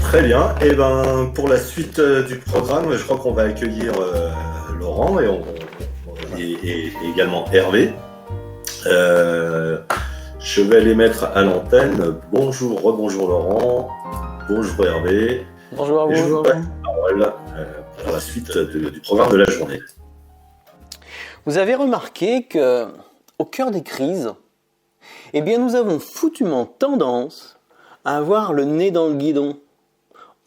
Très bien. Et ben pour la suite du programme, je crois qu'on va accueillir Laurent et également Hervé. Je vais les mettre à l'antenne. Bonjour, rebonjour Laurent. Bonjour Hervé. Bonjour à vous. Et je vous passe la parole pour la suite du programme de la journée. Vous avez remarqué que, au cœur des crises, eh bien nous avons foutument tendance à avoir le nez dans le guidon.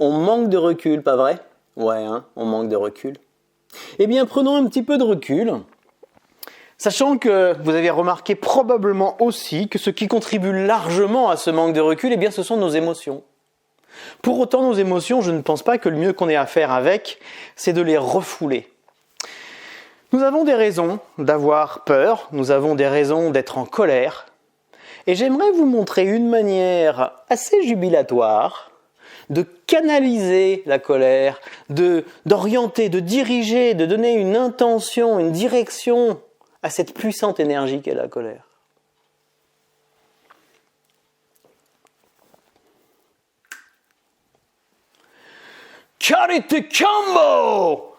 On manque de recul, pas vrai ? Ouais, on manque de recul. Eh bien, prenons un petit peu de recul, sachant que vous avez remarqué probablement aussi que ce qui contribue largement à ce manque de recul, eh bien, ce sont nos émotions. Pour autant, nos émotions, je ne pense pas que le mieux qu'on ait à faire avec, c'est de les refouler. Nous avons des raisons d'avoir peur, nous avons des raisons d'être en colère, et j'aimerais vous montrer une manière assez jubilatoire de canaliser la colère, d'orienter, de diriger, de donner une intention, une direction à cette puissante énergie qu'est la colère. Karate Combo!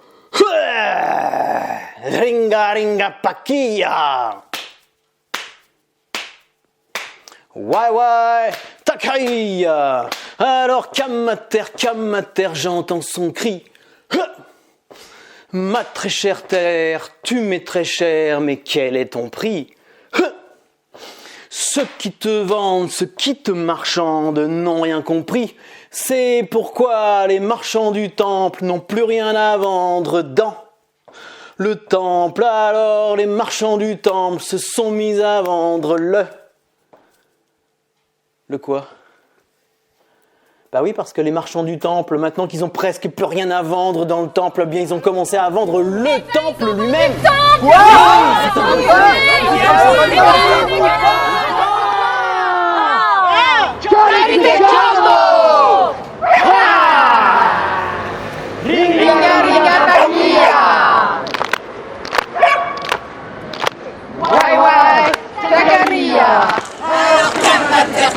Ringa ringa pakia! Ouais, Takaiya! Alors, Kamater, j'entends son cri. Ma très chère terre, tu m'es très cher, mais quel est ton prix? Ceux qui te vendent, ceux qui te marchandent n'ont rien compris. C'est pourquoi les marchands du temple n'ont plus rien à vendre dans le temple. Alors, les marchands du temple se sont mis à vendre Le quoi ? Bah oui, parce que les marchands du temple, maintenant qu'ils ont presque plus rien à vendre dans le temple, eh bien ils ont commencé à vendre le temple lui-même.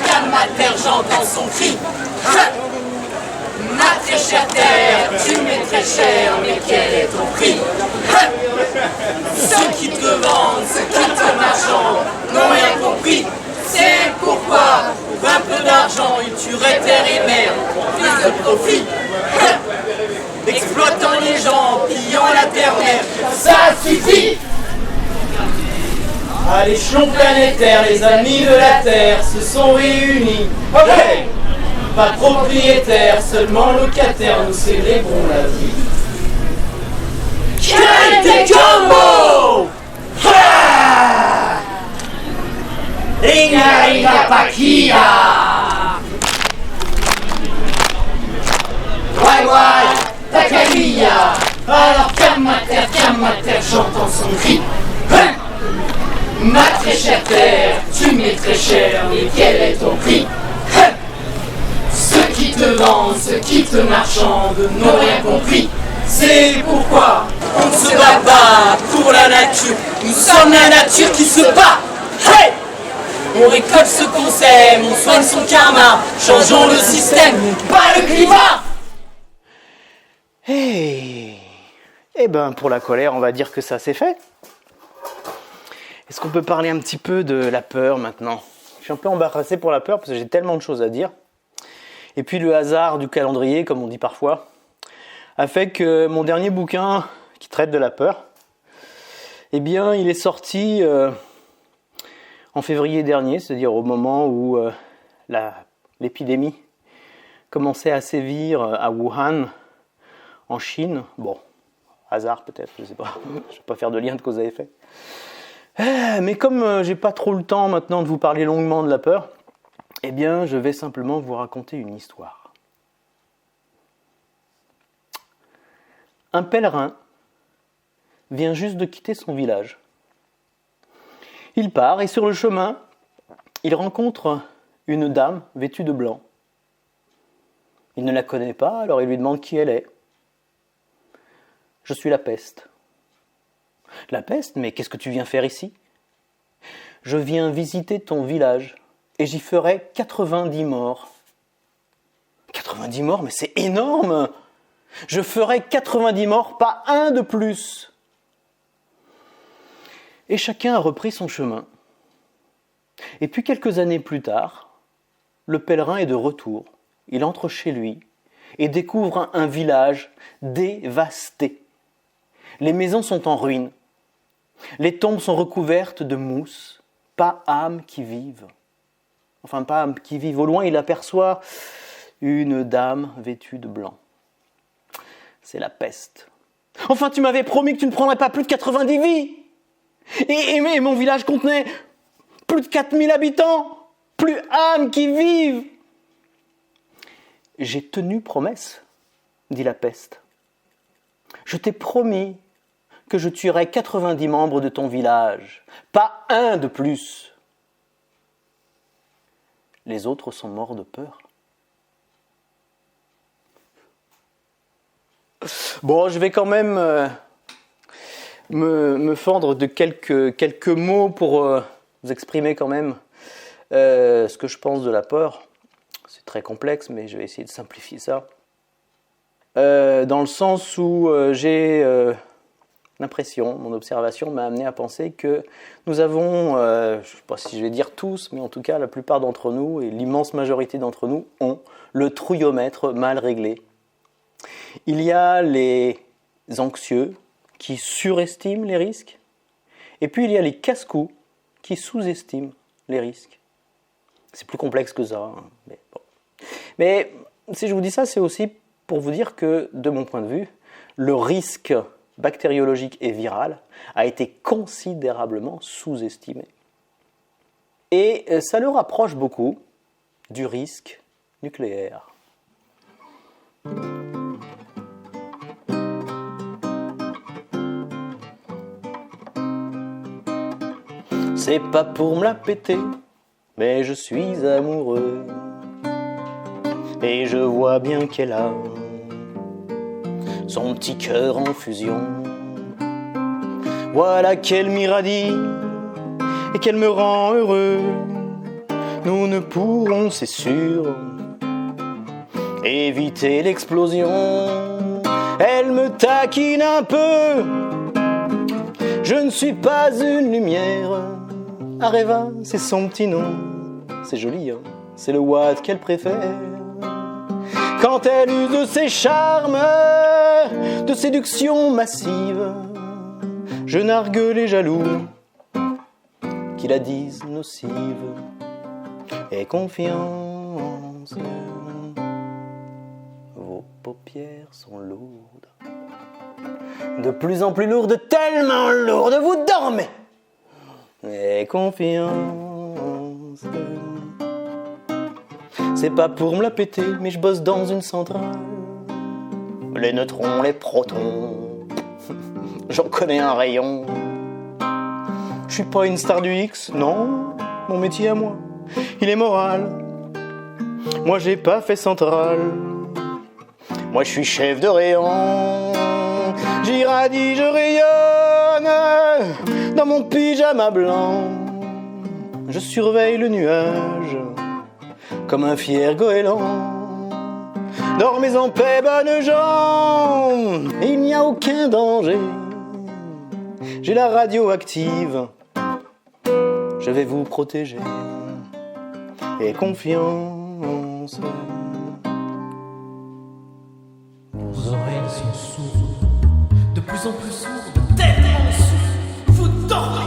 Kamater, j'entends son cri. Ma très chère terre, tu m'es très cher, mais quel est ton prix? Ceux qui te vendent, ceux qui te marchandent n'ont rien compris. C'est pourquoi, pour un peu d'argent, ils tueraient terre et mer pour plus de profit. Exploitant les gens, pillant la terre-mère, ça suffit. À l'échelon planétaire, les amis de la Terre se sont réunis. Hey! Pas propriétaires, seulement locataires, nous célébrons la vie. Karate Combo! Ha! Ringa ringa pakia! Wai Takaiya! Alors Kamater, j'entends son cri. Ma très chère terre, tu m'es très cher, mais quel est ton prix? Ceux qui te vendent, ceux qui te marchandent n'ont rien compris. C'est pourquoi on ne se bat pas pour la nature. Nous sommes la nature qui se bat. Hey! On récolte ce qu'on sème, on soigne son karma. Changeons le système, pas le climat. Hey. Eh ben, pour la colère, on va dire que ça c'est fait. Est-ce qu'on peut parler un petit peu de la peur maintenant ? Je suis un peu embarrassé pour la peur parce que j'ai tellement de choses à dire. Et puis le hasard du calendrier, comme on dit parfois, a fait que mon dernier bouquin qui traite de la peur, eh bien il est sorti en février dernier, c'est-à-dire au moment où l'épidémie commençait à sévir à Wuhan, en Chine. Bon, hasard peut-être, je ne sais pas. Je ne vais pas faire de lien de cause à effet. Mais comme j'ai pas trop le temps maintenant de vous parler longuement de la peur, eh bien je vais simplement vous raconter une histoire. Un pèlerin vient juste de quitter son village. Il part et sur le chemin, il rencontre une dame vêtue de blanc. Il ne la connaît pas, alors il lui demande qui elle est. « Je suis la peste. » « La peste, mais qu'est-ce que tu viens faire ici ? » « Je viens visiter ton village et j'y ferai 90 morts. 90 morts, mais c'est énorme! Je ferai 90 morts, pas un de plus. Et chacun a repris son chemin. Et puis quelques années plus tard, le pèlerin est de retour. Il entre chez lui et découvre un village dévasté. Les maisons sont en ruine. Les tombes sont recouvertes de mousse. Pas âme qui vive. Enfin, pas âme qui vive. Au loin, il aperçoit une dame vêtue de blanc. C'est la peste. Enfin, tu m'avais promis que tu ne prendrais pas plus de 90 vies. Et mon village contenait plus de 4000 habitants. Plus âme qui vive. J'ai tenu promesse, dit la peste. Je t'ai promis que je tuerais 90 membres de ton village, pas un de plus. Les autres sont morts de peur. Bon, je vais quand même me fendre de quelques mots pour vous exprimer quand même ce que je pense de la peur. C'est très complexe, mais je vais essayer de simplifier ça. Dans le sens où j'ai l'impression, mon observation m'a amené à penser que nous avons, je ne sais pas si je vais dire tous, mais en tout cas la plupart d'entre nous, et l'immense majorité d'entre nous, ont le trouillomètre mal réglé. Il y a les anxieux qui surestiment les risques, et puis il y a les casse-cous qui sous-estiment les risques. C'est plus complexe que ça, hein, mais bon. Mais si je vous dis ça, c'est aussi pour vous dire que, de mon point de vue, le risque bactériologique et viral a été considérablement sous-estimé. Et ça le rapproche beaucoup du risque nucléaire. C'est pas pour me la péter, mais je suis amoureux. Et je vois bien qu'elle a son petit cœur en fusion. Voilà qu'elle m'irradie et qu'elle me rend heureux. Nous ne pourrons, c'est sûr, éviter l'explosion. Elle me taquine un peu. Je ne suis pas une lumière. Areva, c'est son petit nom. C'est joli, hein, c'est le Watt qu'elle préfère. Quand elle use de ses charmes de séduction massive, je nargue les jaloux qui la disent nocive. Et confiance, vos paupières sont lourdes, de plus en plus lourdes, tellement lourdes, vous dormez. Et confiance, c'est pas pour me la péter, mais je bosse dans une centrale. Les neutrons, les protons, j'en connais un rayon. Je suis pas une star du X, non, mon métier à moi, il est moral. Moi j'ai pas fait centrale, moi je suis chef de rayon. J'irradie, je rayonne dans mon pyjama blanc. Je surveille le nuage comme un fier goéland. Dormez en paix, bonnes gens, il n'y a aucun danger. J'ai la radio active, je vais vous protéger. Et confiance. Vos oreilles sont sourdes, de plus en plus sourdes, tellement sourdes, vous dormez.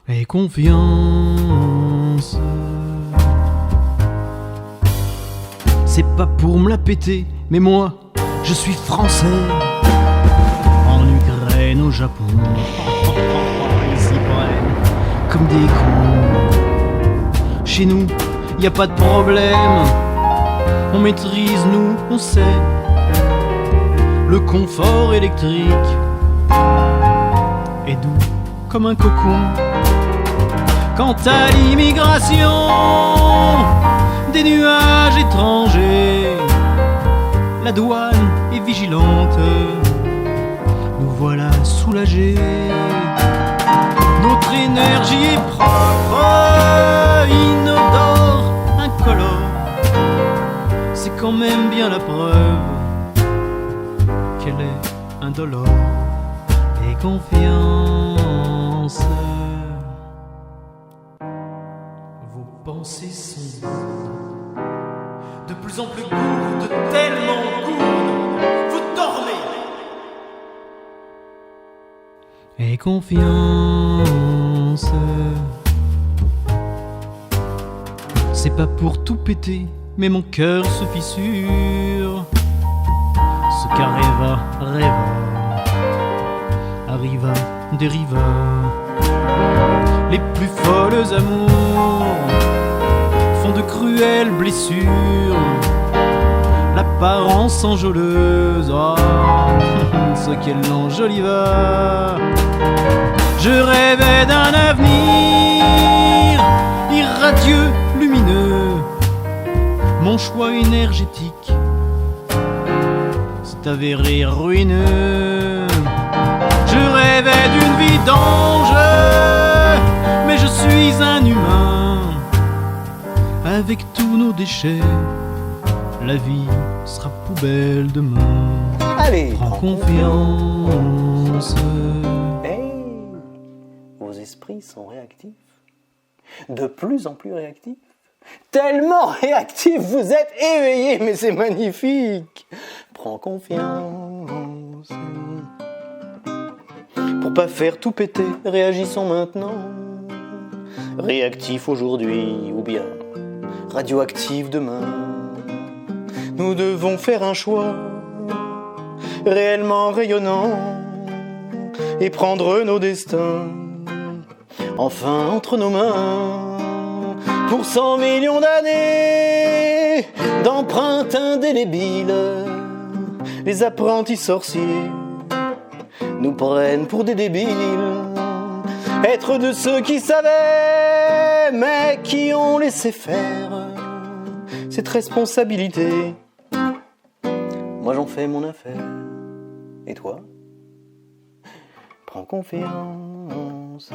Et confiance. C'est pas pour me la péter, mais moi, je suis français. En Ukraine, au Japon, ils s'y prennent comme des cons. Chez nous, y a pas de problème. On maîtrise, nous, on sait. Le confort électrique est doux comme un cocon. Quant à l'immigration des nuages étrangers, la douane est vigilante, nous voilà soulagés. Notre énergie est propre, inodore, incolore. quand même bien la preuve qu'elle est indolore et confiance. Vos pensées sont lourdes, de plus en plus gourdes, tellement gourdes, vous dormez. Et confiance, c'est pas pour tout péter, mais mon cœur se fissure. Ce qu'arriva, rêva, arriva, dériva. Les plus folles amours font de cruelles blessures. L'apparence enjôleuse, oh, ce qu'elle l'enjoliva. Je rêvais d'un avenir irradieux, lumineux. Mon choix énergétique s'est avéré ruineux. Je rêvais d'une vie d'ange, mais je suis un humain. Avec tous nos déchets, la vie sera poubelle demain. Allez, prends confiance. Hey, vos esprits sont réactifs. De plus en plus réactifs. Tellement réactif, vous êtes éveillé, mais c'est magnifique. Prends confiance. Pour pas faire tout péter, réagissons maintenant. Réactif aujourd'hui ou bien radioactif demain. Nous devons faire un choix réellement rayonnant et prendre nos destins enfin entre nos mains. Pour 100 millions d'années d'empreintes indélébiles, les apprentis sorciers nous prennent pour des débiles. Être de ceux qui savaient, mais qui ont laissé faire cette responsabilité. Moi j'en fais mon affaire. Et toi? Prends confiance.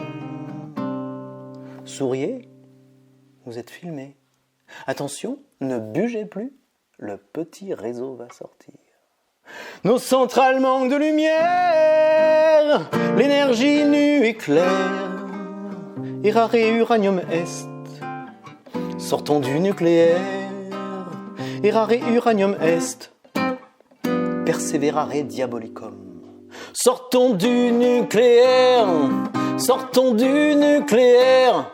Souriez. Vous êtes filmé. Attention, ne bugez plus, le petit réseau va sortir. Nos centrales manquent de lumière, l'énergie nue est claire. Errare uranium est, sortons du nucléaire. Errare uranium est, perseverare diabolicum. Sortons du nucléaire, sortons du nucléaire.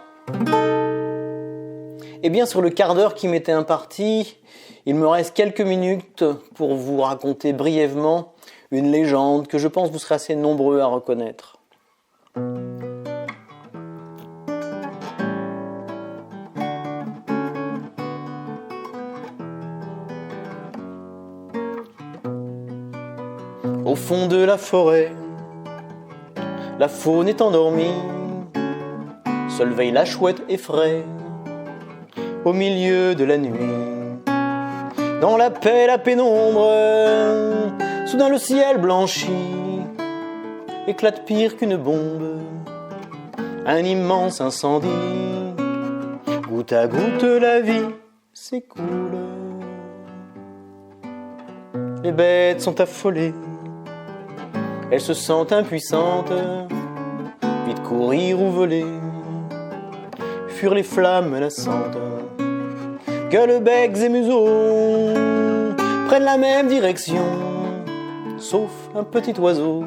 Eh bien, sur le quart d'heure qui m'était imparti, il me reste quelques minutes pour vous raconter brièvement une légende que je pense vous serez assez nombreux à reconnaître. Au fond de la forêt, la faune est endormie, seule veille la chouette effraie. Au milieu de la nuit, dans la paix, la pénombre, soudain le ciel blanchit, éclate pire qu'une bombe, un immense incendie. Goutte à goutte la vie s'écoule, les bêtes sont affolées, elles se sentent impuissantes, vite courir ou voler, fuir les flammes menaçantes. Gueules, becs et museaux prennent la même direction, sauf un petit oiseau.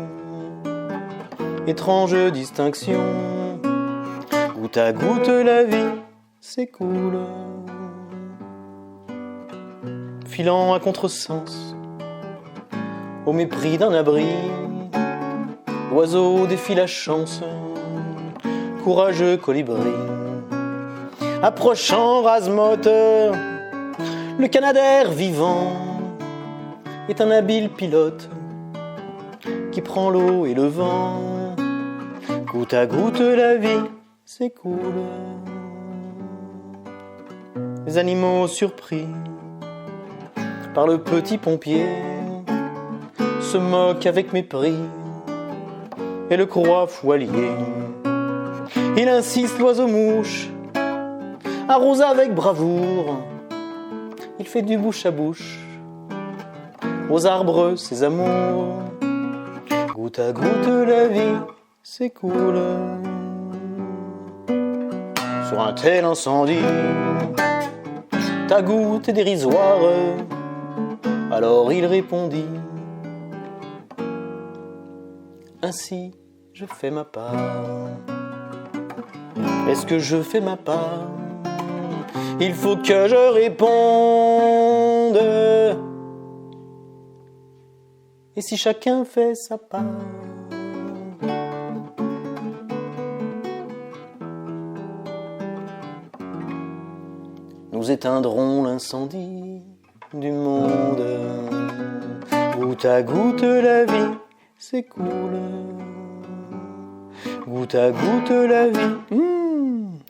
Étrange distinction, goutte à goutte la vie s'écoule. Filant à contresens, au mépris d'un abri, l'oiseau défie la chance, courageux colibri. Approchant rase-motte, le canadair vivant est un habile pilote qui prend l'eau et le vent. Goutte à goutte la vie s'écoule. Les animaux surpris par le petit pompier se moquent avec mépris et le croient fou allié. Il insiste l'oiseau-mouche, arrose avec bravoure il fait du bouche à bouche. Aux arbres, ses amours, goutte à goutte la vie s'écoule. Sur un tel incendie, ta goutte est dérisoire. Alors il répondit, ainsi je fais ma part. Est-ce que je fais ma part? Il faut que je réponde. Et si chacun fait sa part? Nous éteindrons l'incendie du monde. Goutte à goutte la vie s'écoule. Goutte à goutte la vie,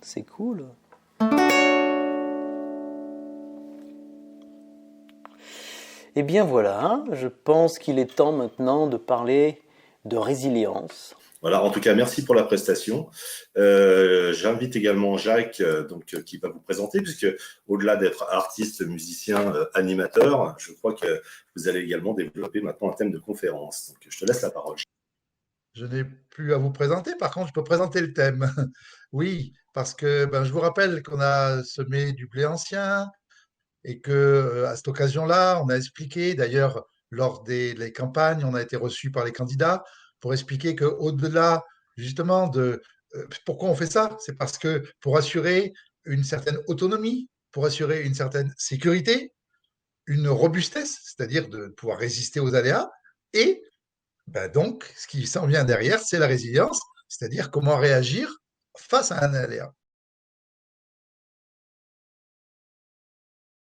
c'est cool. Eh bien voilà, je pense qu'il est temps maintenant de parler de résilience. Voilà, en tout cas, merci pour la prestation. J'invite également Jacques, qui va vous présenter, puisque au-delà d'être artiste, musicien, animateur, je crois que vous allez également développer maintenant un thème de conférence. Donc, je te laisse la parole. Je n'ai plus à vous présenter, par contre, je peux présenter le thème. Oui, parce que je vous rappelle qu'on a semé du blé ancien et que à cette occasion-là, on a expliqué, d'ailleurs, lors des campagnes, on a été reçus par les candidats pour expliquer qu'au-delà, justement, de pourquoi on fait ça, c'est parce que pour assurer une certaine autonomie, pour assurer une certaine sécurité, une robustesse, c'est-à-dire de pouvoir résister aux aléas, et donc, ce qui s'en vient derrière, c'est la résilience, c'est-à-dire comment réagir face à un aléa.